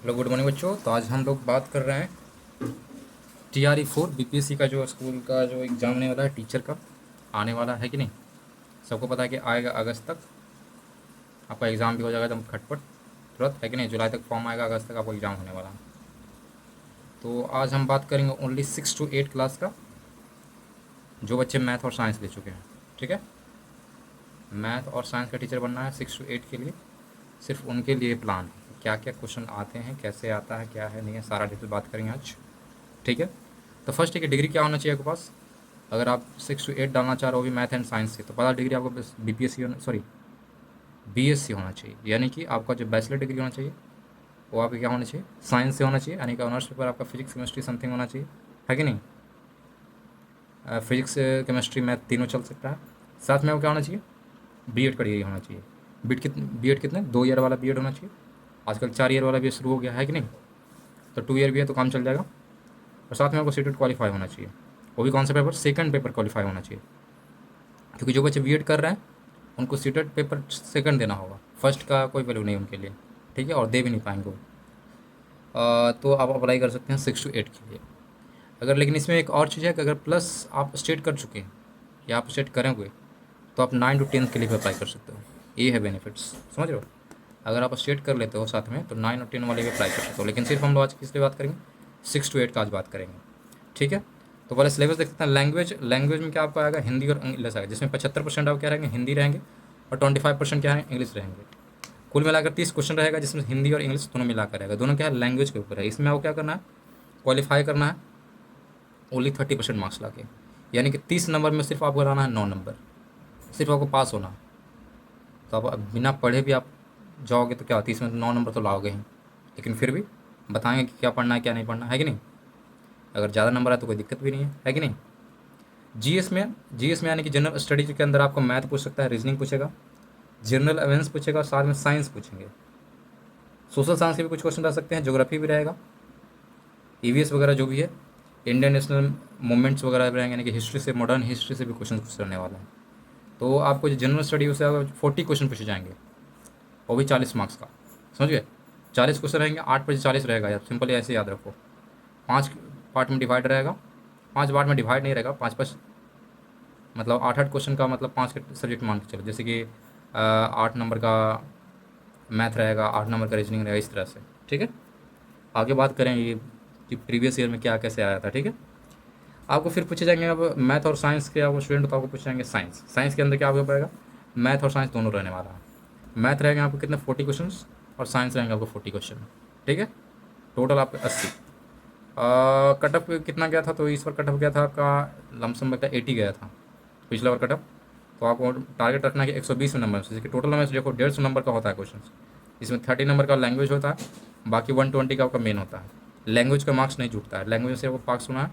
Hello, good morning बच्चों। तो आज हम लोग बात कर रहे हैं TRE 4 BPSC का जो स्कूल का जो एग्ज़ाम आने वाला है टीचर का, आने वाला है कि नहीं। सबको पता है कि आएगा अगस्त तक आपका एग्ज़ाम भी हो जाएगा एकदम खटपट तुरंत, है कि नहीं। जुलाई तक फॉर्म आएगा, अगस्त तक आपको एग्ज़ाम होने वाला है। तो आज हम बात करेंगे ओनली 6 to 8 क्लास का, जो बच्चे मैथ और साइंस ले चुके हैं। ठीक है, मैथ और साइंस का टीचर बनना है 6 to 8 के लिए, सिर्फ उनके लिए प्लान है। क्या क्या क्वेश्चन आते हैं, कैसे आता है, क्या है नहीं है, सारा डिटेल बात करेंगे आज। ठीक है। तो फर्स्ट है कि डिग्री क्या होना चाहिए आपके पास। अगर आप 6 to 8 डालना चाह रहे हो भी मैथ एंड साइंस से, तो पहला डिग्री आपको बस BPSC होना, सॉरी BSc होना चाहिए। यानी कि आपका जो बैचलर डिग्री होना चाहिए वो आपका क्या होना चाहिए, साइंस से होना चाहिए। यानी कि ऑनर्स पेपर आपका फिजिक्स केमिस्ट्री समथिंग होना चाहिए, है कि नहीं। फिजिक्स केमिस्ट्री मैथ तीनों चल सकता है। साथ में वो क्या होना चाहिए, B.Ed का डिग्री होना चाहिए। B.Ed कितने 2 ईयर वाला B.Ed होना चाहिए। आजकल 4 ईयर वाला भी शुरू हो गया है कि नहीं। तो 2 ईयर भी है तो काम चल जाएगा। और साथ में आपको सीटेट क्वालिफाई होना चाहिए। वो भी कौन सा पेपर, सेकंड पेपर क्वालिफाई होना चाहिए। क्योंकि जो बच्चे B.Ed कर रहे हैं उनको सीटेट पेपर सेकंड देना होगा, फर्स्ट का कोई वैल्यू नहीं उनके लिए। ठीक है, और दे भी नहीं पाएंगे वो। तो आप अप्लाई कर सकते हैं 6 to 8 के लिए। अगर लेकिन इसमें एक और चीज़ है कि अगर प्लस आप स्टेट कर चुके हैं या आप स्टेट करेंगे तो आप 9 to 10 के लिए भी अप्लाई कर सकते हो। ये है बेनिफिट्स, समझ रहे हो। अगर आप स्टेट कर लेते हो साथ में तो 9 और 10 वाले भी अप्लाई कर सकते हो। लेकिन सिर्फ हम लोग आज किस लिए बात करेंगे, 6 to 8 का आज बात करेंगे। ठीक है। तो पहले सिलेबस देखते हैं। लैंग्वेज में क्या आपको आएगा, हिंदी और इंग्लिश आएगा, जिसमें 75% आप क्या रहेंगे, हिंदी रहेंगे, और 25% क्या है, इंग्लिश रहेंगे। कुल मिलाकर 30 क्वेश्चन रहेगा, जिसमें हिंदी और इंग्लिश दोनों मिलाकर रहेगा। दोनों क्या है, लैंग्वेज के ऊपर है। इसमें आपको क्या करना है, क्वालिफाई करना है ओनली 30% मार्क्स ला के। यानी कि 30 नंबर में सिर्फ आपको लाना है 9 नंबर, सिर्फ आपको पास होना है। तो आप अब बिना पढ़े भी आप जाओगे तो क्या, 30 में 9 नंबर तो लाओगे ही। लेकिन फिर भी बताएंगे कि क्या पढ़ना है क्या नहीं पढ़ना है कि नहीं। अगर ज़्यादा नंबर है तो कोई दिक्कत भी नहीं है कि नहीं। जीएस में यानी कि जनरल स्टडीज के अंदर आपको मैथ पूछ सकता है, रीजनिंग पूछेगा, जनरल अवेयर्स पूछेगा, साथ में साइंस पूछेंगे। सोशल साइंस के भी कुछ क्वेश्चन रह सकते हैं, ज्योग्राफी भी रहेगा, EVS वगैरह जो भी है, इंडियन नेशनल मूवमेंट्स वगैरह भी रहेंगे। यानी कि हिस्ट्री से, मॉडर्न हिस्ट्री से भी क्वेश्चन पूछ रहने वाले हैं। तो आपको जो जनरल स्टडी उससे 40 क्वेश्चन पूछे जाएंगे, वो भी 40 मार्क्स का। समझ गए, 40 क्वेश्चन रहेंगे, 8 पर 40 रहेगा। यार सिंपली ऐसे याद रखो। 5 पार्ट में डिवाइड रहेगा, 5 पार्ट में डिवाइड नहीं रहेगा, 5 5 मतलब 8 8 क्वेश्चन का, मतलब 5 के सब्जेक्ट मान के चलो। जैसे कि 8 नंबर का मैथ रहेगा, 8 नंबर का रीजनिंग रहेगा, इस तरह से। ठीक है। आगे बात करें ये कि प्रीवियस ईयर में क्या कैसे आया था। ठीक है। आपको फिर पूछे जाएंगे, अब मैथ और साइंस के आपको स्टूडेंट तो आपको पूछे जाएंगे साइंस के अंदर क्या आपको पड़ेगा, मैथ और साइंस दोनों रहने वाला है। मैथ रहेंगे आपको कितने, 40 क्वेश्चन, और साइंस रहेंगे आपको 40 क्वेश्चन। ठीक है। टोटल आपको 80। कट ऑफ कितना गया था, तो इस बार कट ऑफ गया था आपका लमसम में 80 गया था पिछला बार कट ऑफ। तो आपको टारगेट रखना है कि 120 नंबर से, जैसे कि टोटल नंबर देखो 150 नंबर का होता है क्वेश्चन। इसमें 30 नंबर का लैंग्वेज होता है, बाकी 120 का आपका मेन होता है। लैंग्वेज का मार्क्स नहीं जुटता है, लैंग्वेज से आपको पास होना है,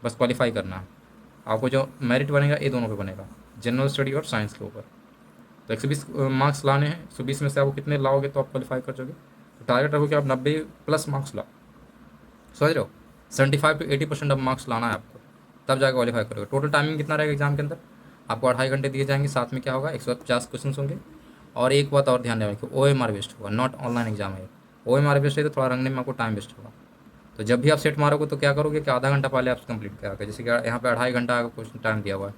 बस क्वालिफाई करना है। आपको जो मेरिट बनेगा ये दोनों पे बनेगा, जनरल स्टडी और साइंस के ऊपर। तो 120 मार्क्स लाने हैं, 120 में से आपको कितने लाओगे तो आप क्वालिफाई कर जाओगे। तो टारगेट रखो कि आप 90+ मार्क्स लाओ, समझ रहे हो। 75 to 80% अब मार्क्स लाना है आपको, तब जाकर क्वालिफाई करोगे। टोटल टाइमिंग कितना रहेगा एग्जाम के अंदर, आपको 2.5 घंटे दिए जाएंगे। साथ में क्या होगा, 150 क्वेश्चन होंगे। और एक बात और ध्यान देना कि OMR बेस्ड होगा, नॉट ऑनलाइन एग्जाम है। OMR बेस्ड है तो थोड़ा रंगने में आपको टाइम वेस्ट होगा। तो जब भी आप सेट मारोगे तो क्या करोगे कि आधा घंटा पहले आप कंप्लीट करोगे। जैसे कि यहाँ पे 2.5 घंटा का क्वेश्चन टाइम दिया हुआ है,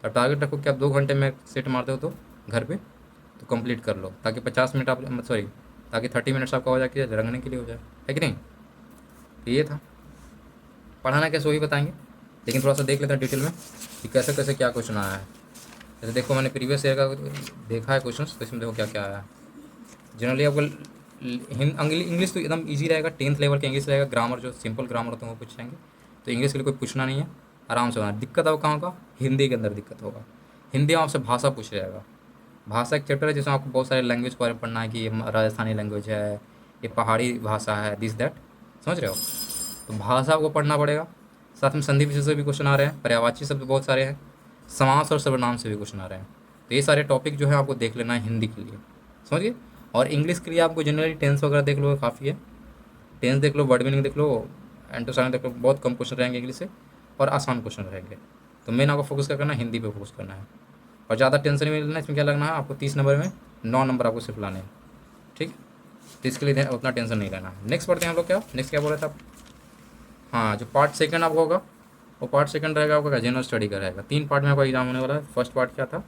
तो टारगेट रखो कि आप 2 घंटे में सेट मारते हो तो घर पे तो कंप्लीट कर लो, ताकि 50 मिनट आप, सॉरी, ताकि 30 मिनट्स आपका हो जाए कि रंगने के लिए हो जाए, है कि नहीं। तो ये था, पढ़ाना कैसे वही बताएंगे, लेकिन थोड़ा सा देख लेते हैं डिटेल में कि कैसे कैसे क्या क्वेश्चन आया है। जैसे देखो मैंने प्रीवियस ईयर का देखा है क्वेश्चन, तो इसमें देखो क्या क्या आया है। जनरली आपको इंग्लिश तो एकदम इजी रहेगा, 10th लेवल का इंग्लिश रहेगा। ग्रामर जो सिंपल ग्रामर होता है वो पूछ जाएंगे, तो इंग्लिश के लिए कोई पूछना नहीं है, आराम से बना। दिक्कत आपको कहाँ होगा, हिंदी के अंदर दिक्कत होगा। हिंदी में आपसे भाषा पूछ जाएगा। भाषा एक चैप्टर है जिसमें आपको बहुत सारे लैंग्वेज के बारे में पढ़ना है कि ये राजस्थानी लैंग्वेज है, ये पहाड़ी भाषा है, दिस दैट, समझ रहे हो। तो भाषा आपको पढ़ना पड़ेगा। साथ में संधि विशेष से भी क्वेश्चन आ रहे हैं, पर्यायवाची शब्द बहुत सारे हैं, समास और सर्वनाम से भी क्वेश्चन आ रहे हैं। तो ये सारे टॉपिक जो है आपको देख लेना है हिंदी के लिए, समझिए। और इंग्लिश के लिए आपको जनरली टेंस वगैरह देख लो, काफ़ी है। टेंस देख लो, वर्ड मीनिंग देख लो, एंटोसाइन देख लो, बहुत कम क्वेश्चन रहेंगे इंग्लिश से, और आसान क्वेश्चन रहेंगे। तो मेन आपको फोकस क्या करना है, हिंदी पे फोकस करना है। और ज़्यादा टेंशन नहीं लेना, इसमें क्या लगना है आपको, 30 नंबर में 9 नंबर आपको सिर्फ लाने हैं। ठीक, तो इसके लिए उतना टेंशन नहीं लेना। नेक्स्ट पढ़ते हैं हम लोग। क्या नेक्स्ट क्या बोल रहे थे आप? हाँ, जो पार्ट सेकंड आपका होगा वो पार्ट सेकंड रहेगा आपका जनरल स्टडी का रहेगा। 3 पार्ट में आपका एग्जाम होने वाला है। फर्स्ट पार्ट क्या था?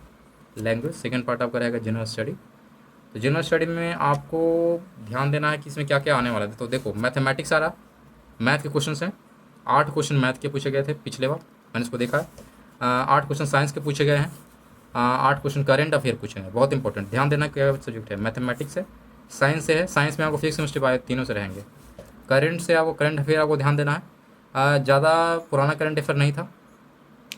लैंग्वेज। सेकंड पार्ट आपका रहेगा जनरल स्टडी। तो जनरल स्टडी में आपको ध्यान देना है कि इसमें क्या क्या आने वाला है। तो देखो, मैथमेटिक्स आ रहा, मैथ के क्वेश्चन हैं। 8 क्वेश्चन मैथ के पूछे गए थे पिछले बार, मैंने इसको देखा है। 8 क्वेश्चन साइंस के पूछे गए हैं। 8 क्वेश्चन करेंट अफेयर पूछे हैं। बहुत इंपॉर्टेंट, ध्यान देना क्या सब्जेक्ट है। मैथमेटिक्स है, साइंस से है। साइंस में आपको फिजिक्स केमिस्ट्री बायो तीनों से रहेंगे। करेंट से आपको करंट अफेयर आपको ध्यान देना है। ज़्यादा पुराना करंट अफेयर नहीं था,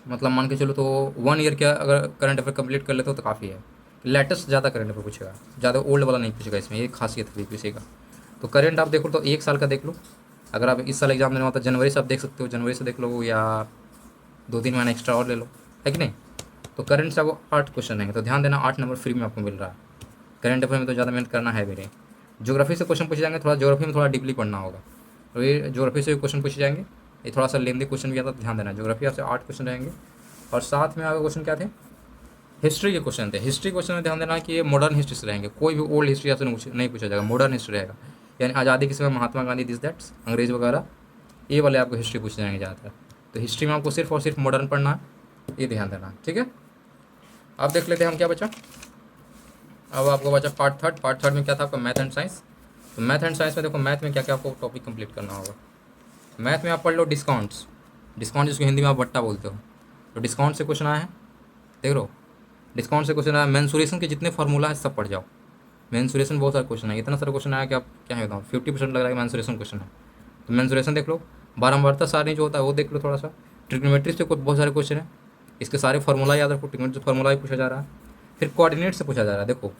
मतलब मान के चलो तो 1 ईयर का अगर करंट अफेयर कंप्लीट कर लेते हो तो काफ़ी है। लेटेस्ट ज़्यादा करंट अफेयर पूछेगा, ज़्यादा ओल्ड वाला नहीं पूछेगा। इसमें एक खासियत है बीपीएससी का। तो करंट आप देख लो तो 1 साल का देख लो। अगर आप इस साल एग्जाम देना हो तो जनवरी से आप देख सकते हो, जनवरी से देख लो, या 2-3 महीना एक्स्ट्रा और ले लो, है कि नहीं। तो करंट से आपको 8 क्वेश्चन रहेंगे। तो ध्यान देना, 8 नंबर फ्री में आपको मिल रहा है। करंट अफेयर में तो ज़्यादा मेहनत करना है भी नहीं। ज्योग्राफी से क्वेश्चन पूछे जाएंगे, थोड़ा ज्योग्राफी में थोड़ा डीपली पढ़ना होगा। तो ये ज्योग्राफी से भी क्वेश्चन पूछे जाएंगे। ये थोड़ा सा लेंदी क्वेश्चन भी आता है, तो ध्यान देना। ज्योग्राफी आपसे 8 क्वेश्चन रहेंगे। और साथ में आपके क्वेश्चन क्या थे? हिस्ट्री के क्वेश्चन थे। हिस्ट्री क्वेश्चन में ध्यान देना कि ये मॉडर्न हिस्ट्री से रहेंगे। कोई भी ओल्ड हिस्ट्री आपसे नहीं पूछा जाएगा, मॉडर्न हिस्ट्री रहेगा। यानी आज़ादी के समय महात्मा गांधी दिस दैट्स, अंग्रेज वगैरह, ये वाले आपको हिस्ट्री पूछे जाएंगे ज़्यादातर। तो हिस्ट्री में आपको सिर्फ और सिर्फ मॉडर्न पढ़ना है, ये ध्यान देना, ठीक है। अब देख लेते हैं हम क्या बचा। अब आपको बचा पार्ट थर्ड। पार्ट थर्ड में क्या था आपका? Math and science. तो मैथ एंड साइंस में देखो, मैथ में क्या क्या आपको टॉपिक कंप्लीट करना होगा। मैथ में आप पढ़ लो डिस्काउंट्स। डिस्काउंट जिसको हिंदी में आप बट्टा बोलते हो, तो डिस्काउंट से क्वेश्चन आया है, देख लो। डिस्काउंट से क्वेश्चन आया। मेंसुरेशन के जितने फार्मूला है सब पढ़ जाओ। मेंसुरेशन बहुत सारे क्वेश्चन है, इतना सारा क्वेश्चन आया कि आप क्या है बताऊँ, 50% लग रहा है मेंसुरेशन क्वेश्चन है। तो मेंसुरेशन देख लो। बारंबारता सारणी जो होता है वो देख लो थोड़ा सा। ट्रिग्नोमेट्री से बहुत सारे क्वेश्चन है, इसके सारे फार्मूला याद रखो। ट्रिग्नोमेट्री फार्मूला भी पूछा जा रहा है। फिर कोऑर्डिनेट से पूछा जा रहा है। देखो,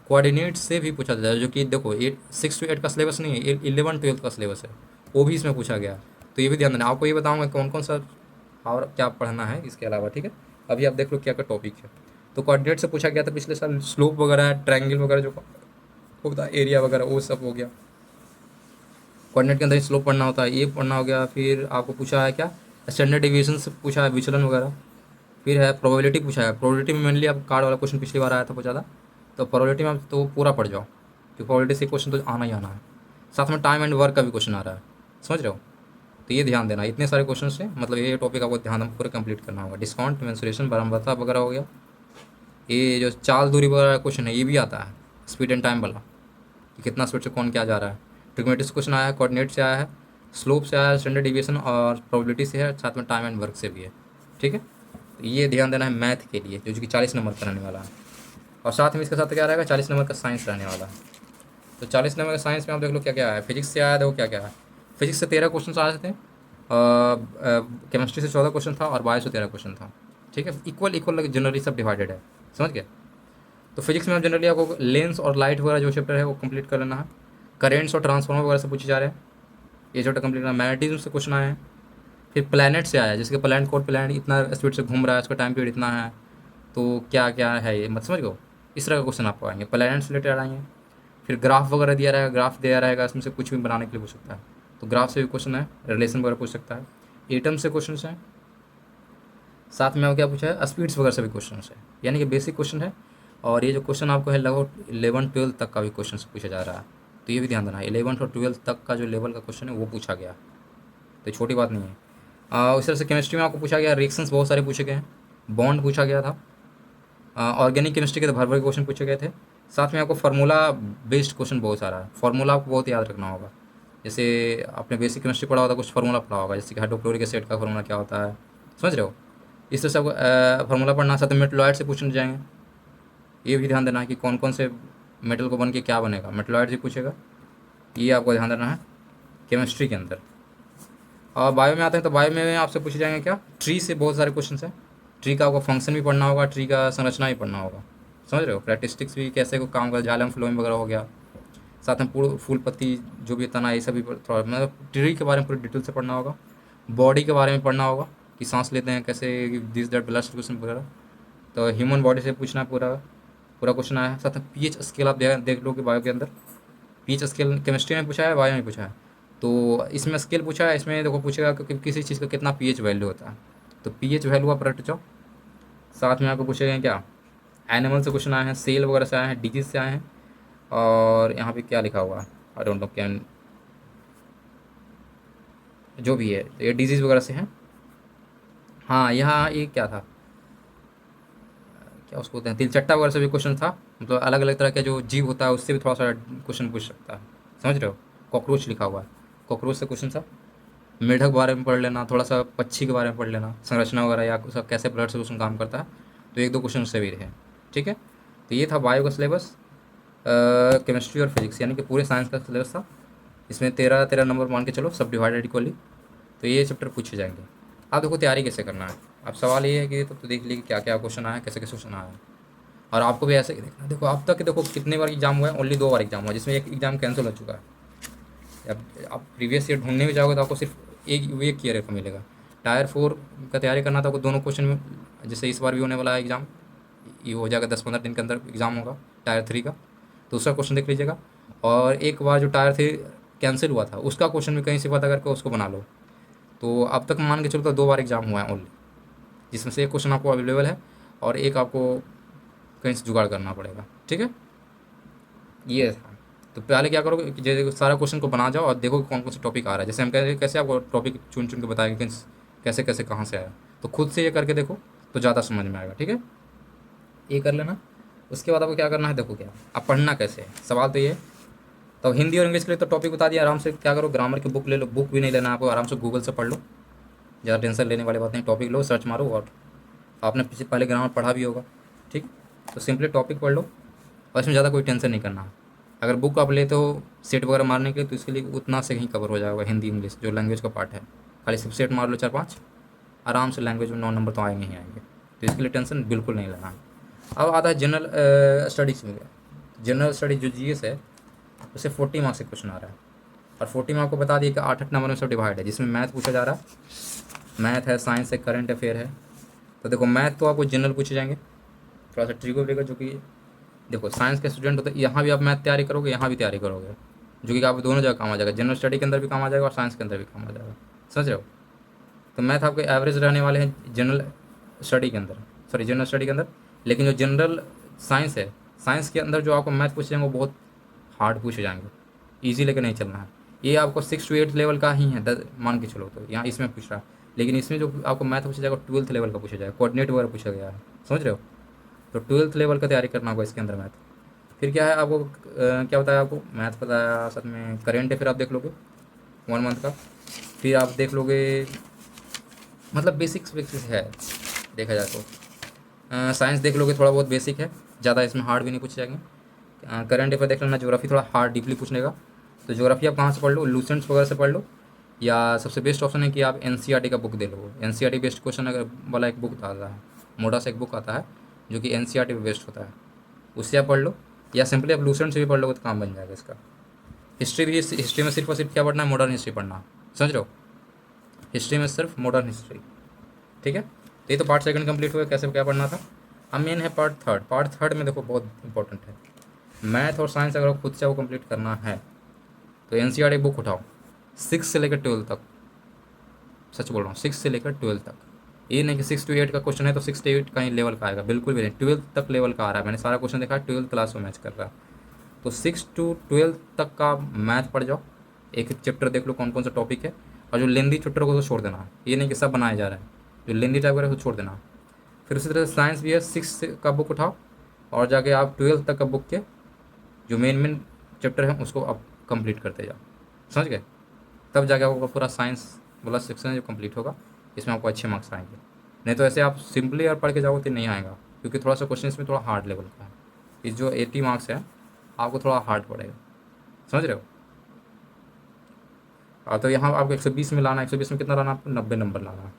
कोऑर्डिनेट से भी पूछा जा रहा है, जो कि देखो 6 से 8 का सिलेबस नहीं है, 11-12 का सिलेबस है, वो भी इसमें पूछा गया। तो ये भी ध्यान देना। आपको ये बताऊंगा कौन कौन सा और क्या पढ़ना है इसके अलावा, ठीक है। अभी आप देख लो क्या क्या टॉपिक है। तो कोऑर्डिनेट से पूछा गया था पिछले साल। स्लोप वगैरह, ट्रायंगल वगैरह जो होता है, एरिया वगैरह, वो सब हो गया। कोऑर्डिनेट के अंदर स्लोप पढ़ना होता है, ये पढ़ना हो गया। फिर आपको पूछा है क्या? स्टैंडर्ड डिविएशन से पूछा है, विचलन वगैरह। फिर है प्रोबेबिलिटी पूछा है। प्रोबेबिलिटी में मेनली आप कार्ड वाला क्वेश्चन पिछली बार आया था बहुत ज़्यादा, तो प्रोबेबिलिटी में आप तो पूरा पढ़ जाओ, क्योंकि प्रोबेबिलिटी से क्वेश्चन तो आना ही आना है। साथ में टाइम एंड वर्क का भी क्वेश्चन आ रहा है, समझ रहे हो। तो ये ध्यान देना, इतने सारे क्वेश्चन से मतलब ये टॉपिक आपको ध्यान पूरा कंप्लीट करना होगा। डिस्काउंट, मेंसुरेशन, बारंबारता वगैरह हो गया। ये जो चाल दूरी वगैरह क्वेश्चन है ये भी आता है, स्पीड एंड टाइम वाला, कि कितना स्पीड से कौन क्या जा रहा है। ट्रिग्नोमेट्री से क्वेश्चन आया है, कोऑर्डिनेट से आया है, स्लोप से आया है, स्टैंडर्ड डिविएशन और प्रोबेबिलिटी से है, साथ में टाइम एंड वर्क से भी है, ठीक है। तो ये ध्यान देना है मैथ के लिए, जो कि 40 नंबर का रहने वाला है। और साथ में इसके साथ क्या रहेगा? 40 नंबर का साइंस रहने वाला है। तो 40 नंबर का साइंस में आप देख लो क्या क्या है। फिजिक्स से आया, देखो क्या क्या है। फिजिक्स से 13 क्वेश्चन आए थे, केमिस्ट्री से 14 क्वेश्चन था, और बायो से 13 क्वेश्चन था, ठीक है। इक्वल इक्वल जनरली सब डिवाइडेड है, समझ गए। तो फिजिक्स में आप जनरली आपको लेंस और लाइट वगैरह जो चैप्टर है वो कंप्लीट कर लेना है। करेंट्स और ट्रांसफॉर्मर वगैरह से पूछे जा रहे हैं, ये चैप्टर कंप्लीट करना। मैग्नेटिज्म से क्वेश्चन आए हैं। फिर प्लैनेट से आया है, जिसके प्लैनेट कोड प्लैनेट इतना स्पीड से घूम रहा है, उसका टाइम पीरियड इतना है, तो क्या क्या है ये, मत समझ गो। इस तरह का क्वेश्चन आपको आएंगे, प्लैनेट से रिलेटेड आएंगे। फिर ग्राफ वगैरह दिया रहेगा, ग्राफ दिया रहेगा, इसमें से कुछ भी बनाने के लिए पूछ सकता है, तो ग्राफ से भी क्वेश्चन है। रिलेशन वगैरह पूछ सकता है। एटम से क्वेश्चन है। साथ में क्या पूछा है? स्पीड्स वगैरह से भी क्वेश्चन है, यानी कि बेसिक क्वेश्चन है। और ये जो क्वेश्चन आपको है लगभग 11-12 तक का भी क्वेश्चन पूछा जा रहा है, तो ये भी ध्यान देना है। 11 और 12 तक का जो लेवल का क्वेश्चन है वो पूछा गया, तो छोटी बात नहीं है। उस तरह से केमिस्ट्री में आपको पूछा गया, रिएक्शंस बहुत सारे पूछे गए हैं, बॉन्ड पूछा गया था। ऑर्गेनिक केमिस्ट्री के तो भर भर के क्वेश्चन पूछे गए थे। साथ में आपको फार्मूला बेस्ड क्वेश्चन बहुत सारा है, फार्मूला आपको बहुत याद रखना होगा। जैसे आपने बेसिक केमिस्ट्री पढ़ा होता, कुछ फार्मूला पढ़ा होगा, जैसे कि हाइड्रोक्लोरिक एसिड का फार्मूला क्या होता है, समझ रहे हो। इस तरह से आपको फार्मूला पढ़ना। साथ में मेटलॉइड से पूछने जाएंगे, ये भी ध्यान देना है कि कौन कौन से मेटल को बन के क्या बनेगा, मेटलॉइड से पूछेगा, ये आपको ध्यान देना है केमिस्ट्री के अंदर। और बायो में आते हैं, तो बायो में आपसे पूछे जाएंगे क्या? ट्री से बहुत सारे क्वेश्चन है। ट्री का आपको फंक्शन भी पढ़ना होगा, ट्री का संरचना भी पढ़ना होगा, समझ रहे हो। प्रैक्टिस्टिक्स भी कैसे को काम कर, जालम फ्लोइम वगैरह हो गया। साथ में पूर्ण फूल पत्ती जो भी तना, ये सभी थोड़ा मतलब ट्री के बारे में पूरी डिटेल से पढ़ना होगा। बॉडी के बारे में पढ़ना होगा कि सांस लेते हैं कैसे, दिस दैट ब्लड सर्कुलेशन वगैरह। तो ह्यूमन बॉडी से पूछना है, पूरा पूरा क्वेश्चन आया है। साथ में पीएच स्केल आप देख लो कि बायो के अंदर पीएच स्केल केमिस्ट्री में पूछा है, बायो में पूछा है। तो इसमें स्केल पूछा है, इसमें देखो पूछेगा कि किसी चीज़ का कितना पीएच वैल्यू होता है, तो पीएच वैल्यू आप रट जाओ। साथ में आपको पूछेगा क्या? एनिमल से क्वेश्चन आए हैं, सेल वगैरह से आए हैं, डिजीज से आए हैं, और यहाँ पे क्या लिखा हुआ है, आई डोंट नो कैन, जो भी है ये डिजीज़ वगैरह से हैं। हाँ यहाँ ये क्या था, क्या उसको बोलते हैं, तिलचट्टा वगैरह से भी क्वेश्चन था। मतलब अलग अलग तरह का जो जीव होता है उससे भी थोड़ा सा क्वेश्चन पूछ सकता है, समझ रहे हो। कॉकरोच लिखा हुआ है, कॉकरोच से क्वेश्चन था। मेढक के बारे में पढ़ लेना, थोड़ा सा पक्षी के बारे में पढ़ लेना, संरचना वगैरह या उसका कैसे ब्लड सर्कुलेशन काम करता है, तो एक दो क्वेश्चन उससे भी रहे। ठीक है, तो ये था बायो का सिलेबस। केमिस्ट्री और फिजिक्स यानी कि पूरे साइंस का सिलेबस था। इसमें 13 13 नंबर मान के चलो, सब डिवाइडेड इक्वली। तो ये चैप्टर पूछे जाएंगे। आप देखो तैयारी कैसे करना है। अब सवाल ये है कि तो देख लीजिए क्या क्या क्वेश्चन आया है, कैसे कैसे क्वेश्चन आया है। और आपको भी ऐसे ही देखना। देखो अब तक देखो कितने बार एग्जाम हुआ है, ओनली 2 बार एग्जाम हुआ है, जिसमें एक एग्जाम कैंसिल हो चुका है। अब आप प्रीवियस ईयर ढूंढने में जाओगे तो आपको सिर्फ एक ईयर का मिलेगा। टायर 4 का तैयारी करना था आपको, दोनों क्वेश्चन में, जैसे इस बार भी होने वाला है एग्ज़ाम, ये हो जाएगा 10 15 दिन के अंदर एग्ज़ाम होगा टायर 3 का। तो उसका क्वेश्चन देख लीजिएगा। और एक बार जो टायर 3 कैंसिल हुआ था उसका क्वेश्चन भी कहीं से पता करके उसको बना लो। तो अब तक मान के चलो तो 2 बार एग्ज़ाम हुआ है ओनली, जिसमें से एक क्वेश्चन आपको अवेलेबल है और एक आपको कहीं से जुगाड़ करना पड़ेगा। ठीक है, ये था। तो पहले क्या करोगे कि जैसे सारा क्वेश्चन को बना जाओ और देखो कि कौन कौन सा टॉपिक आ रहा है। जैसे हम कह रहे हैं कैसे आपको टॉपिक चुन चुन के बताएंगे कि कैसे कैसे कहाँ से आया, तो खुद से ये करके देखो तो ज़्यादा समझ में आएगा। ठीक है, ये कर लेना। उसके बाद आपको क्या करना है, देखो क्या आप पढ़ना कैसे है, सवाल तो ये है। तो हिंदी और इंग्लिश के लिए तो टॉपिक बता दिया, आराम से क्या करो, ग्रामर की बुक ले लो। बुक भी नहीं लेना आपको, आराम से गूगल से पढ़ लो, ज़्यादा टेंशन लेने वाली बात नहीं। टॉपिक लो, सर्च मारो, और आपने पीछे पहले ग्रामर पढ़ा भी होगा। ठीक, तो सिंपली टॉपिक पढ़ लो और इसमें ज़्यादा कोई टेंशन नहीं करना। अगर बुक आप लेते हो सेट वगैरह मारने के लिए तो इसके लिए उतना से ही कवर हो जाएगा। हिंदी इंग्लिश जो लैंग्वेज का पार्ट है, खाली सिर्फ सेट मार लो 4 5, आराम से लैंग्वेज में 9 नंबर तो आएंगे ही आएंगे। तो इसके लिए टेंशन बिल्कुल नहीं लेना है। अब आता है जनरल स्टडीज़ में। जनरल स्टडीज जो जीएस है उससे 40 मार्क्स से क्वेश्चन आ रहा है। और 40 मार्क को बता दिए कि 8 8 नंबर में सब डिवाइड है, जिसमें मैथ पूछा जा रहा है, मैथ है, साइंस है, करंट अफेयर है। तो देखो मैथ तो आपको जनरल पूछे जाएंगे, थोड़ा सा ट्रिक होगा, जो कि देखो साइंस के स्टूडेंट होते हैं, यहाँ भी आप मैथ तैयारी करोगे, यहाँ भी तैयारी करोगे, जो कि आप दोनों जगह काम आ जाएगा। जनरल स्टडी के अंदर भी काम आ जाएगा और साइंस के अंदर भी काम आ जाएगा, समझ रहे हो। तो मैथ आपके एवरेज रहने वाले हैं जनरल स्टडी के अंदर, सॉरी जनरल स्टडी के अंदर। लेकिन जो जनरल साइंस है, साइंस के अंदर जो आपको मैथ पूछे जाएंगे वो बहुत हार्ड पूछे जाएंगे, ईजी लेकर नहीं चलना है। ये आपको 6 to 8 लेवल का ही है, 10 मान के चलो, तो यहाँ इसमें पूछ रहा है। लेकिन इसमें जो आपको मैथ पूछा जाएगा 12th लेवल का पूछा जाएगा, कोऑर्डिनेट वगैरह पूछा गया है, समझ रहे हो। तो 12th लेवल का तैयारी करना होगा इसके अंदर मैथ। फिर क्या है आपको क्या बताया आपको, मैथ बताया, साथ में करेंट है, फिर आप देख लोगे 1 मंथ का। फिर आप देख लोगे, मतलब बेसिक्स बेसिक्स है देखा जाए तो। साइंस देख लोगे, थोड़ा बहुत बेसिक है, ज़्यादा इसमें हार्ड भी नहीं पूछे जाएंगे। करंट अफेयर देख लेना। ज्योग्राफी थोड़ा हार्ड डीपली पूछने का, तो ज्योग्राफी आप कहाँ से पढ़ लो, लूसेंट्स वगैरह से पढ़ लो, या सबसे बेस्ट ऑप्शन है कि आप एनसीईआरटी का बुक दे लो। एनसीईआरटी बेस्ड क्वेश्चन अगर वाला एक बुक आता है, मोटा सा एक बुक आता है जो कि एनसीईआरटी पे बेस्ड होता है, उससे आप पढ़ लो, या सिंपली आप लूसेंट से भी पढ़ लोगे तो काम बन जाएगा इसका। हिस्ट्री भी, हिस्ट्री में सिर्फ और सिर्फ क्या पढ़ना है, मॉडर्न हिस्ट्री पढ़ना, समझ रहे हो। हिस्ट्री में सिर्फ मॉडर्न हिस्ट्री, ठीक है। तो ये तो पार्ट सेकंड कंप्लीट हुआ, कैसे क्या पढ़ना था। अब मेन है पार्ट थर्ड। पार्ट थर्ड में देखो बहुत इंपॉर्टेंट है, मैथ और साइंस अगर खुद से वो कंप्लीट करना है तो एनसीईआरटी बुक उठाओ, 6 से लेकर 12 तक। सच बोल रहा हूँ, 6 से लेकर 12 तक। ये नहीं कि 6 to 8 का क्वेश्चन है तो 6 to 8 का ही लेवल का आएगा, बिल्कुल भी नहीं। 12 तक लेवल का आ रहा है, मैंने सारा क्वेश्चन देखा, 12th क्लास में मैच कर रहा है। तो 6 to 12 तक का मैथ पढ़ जाओ, एक एक चैप्टर देख लो कौन कौन सा टॉपिक है। और जो लेंदी चैप्टर को तो छोड़ देना है, ये नहीं कि सब बनाया जा रहा है, जो लेंदी टाइप का है वो छोड़ देना। फिर उसी तरह से साइंस भी है, 6 का बुक उठाओ और जाके आप 12 तक का बुक के जो मेन मेन चैप्टर है उसको आप कंप्लीट करते जाओ, समझ गए। तब जाके आपका पूरा साइंस वाला सेक्शन है जो कंप्लीट होगा, इसमें आपको अच्छे मार्क्स आएंगे। नहीं तो ऐसे आप सिंपली और पढ़ के जाओगे तो नहीं आएगा, क्योंकि थोड़ा सा क्वेश्चन इसमें थोड़ा हार्ड लेवल का है। इस जो 80 मार्क्स है आपको थोड़ा हार्ड पड़ेगा, समझ रहे हो। तो यहाँ आपको 120 में लाना है, 120 में कितना लाना है आपको, 90 नंबर लाना है।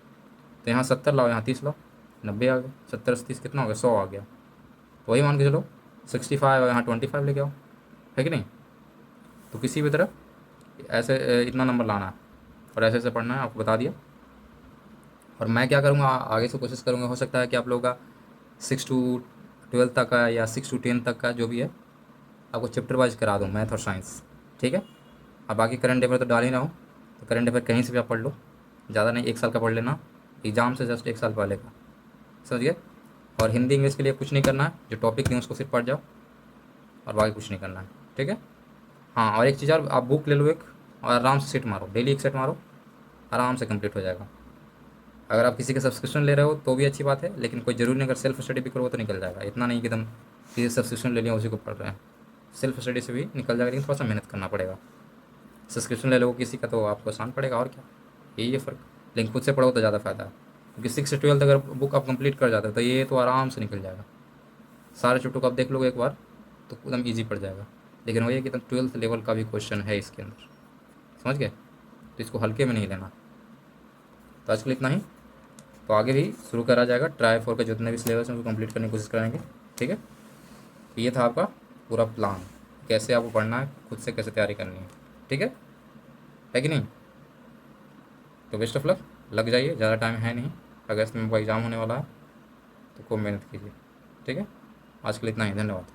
तो यहाँ 70 लाओ, यहाँ 30 लाओ, 90 आ गया, 70 से 30 कितना हो गया, 100 आ गया। तो वही मान के चलो 65 और यहाँ 25 लेके आओ, है कि नहीं। तो किसी भी तरह ऐसे इतना नंबर लाना है और ऐसे ऐसे पढ़ना है, आपको बता दिया। और मैं क्या करूँगा, आगे से कोशिश करूँगा, हो सकता है कि आप लोगों का 6 to 12 तक का या 6 to 10 तक का जो भी है आपको चैप्टर वाइज करा दूँ, मैथ और साइंस, ठीक है। अब बाकी करंट अफेयर तो डाल ही ना हो, तो करंट अफेयर कहीं से भी आप पढ़ लो, ज़्यादा नहीं, 1 साल का पढ़ लेना, एग्ज़ाम से जस्ट 1 साल पहले का, समझ गए। और हिंदी इंग्लिश के लिए कुछ नहीं करना है, जो टॉपिक हैं उसको सिर्फ पढ़ जाओ और बाकी कुछ नहीं करना है, ठीक है। हाँ, और एक चीज़ और, आप बुक ले लो एक और आराम से सेट मारो, डेली एक सेट मारो, आराम से कंप्लीट हो जाएगा। अगर आप किसी का सब्सक्रिप्शन ले रहे हो तो भी अच्छी बात है, लेकिन कोई ज़रूरी नहीं, अगर सेल्फ स्टडी भी करो तो निकल जाएगा। इतना नहीं कि एकदम किसी सब्सक्रिप्शन ले लिया उसी को पढ़ रहे हैं, सेल्फ स्टडी से भी निकल जाएगा, लेकिन थोड़ा सा मेहनत करना पड़ेगा। सब्सक्रिप्शन ले लो किसी का तो आपको आसान पड़ेगा, और क्या, यही है फ़र्क। लेकिन खुद से पढ़ो तो ज़्यादा फ़ायदा है, क्योंकि 6 से 12 अगर बुक आप कंप्लीट कर जाते हो तो ये तो आराम से निकल जाएगा। सारे चैप्टर को आप देख लोगे एक बार तो एकदम ईजी पड़ जाएगा। लेकिन वही है कि एकदम 12th लेवल का भी क्वेश्चन है इसके अंदर, समझ गए, तो इसको हल्के में नहीं लेना। तो आजकल इतना ही, तो आगे भी शुरू करा जाएगा। ट्राई फोर के जितने भी सिलेबस हैं उसको कंप्लीट करने की कोशिश करेंगे, ठीक है। तो ये था आपका पूरा प्लान, कैसे आपको पढ़ना है, खुद से कैसे तैयारी करनी है, ठीक है कि नहीं। तो बेस्ट ऑफ लक, लग जाइए, ज़्यादा टाइम है नहीं, अगस्त में एग्ज़ाम होने वाला है, तो खूब मेहनत कीजिए, ठीक है। आज के लिए इतना ही, धन्यवाद।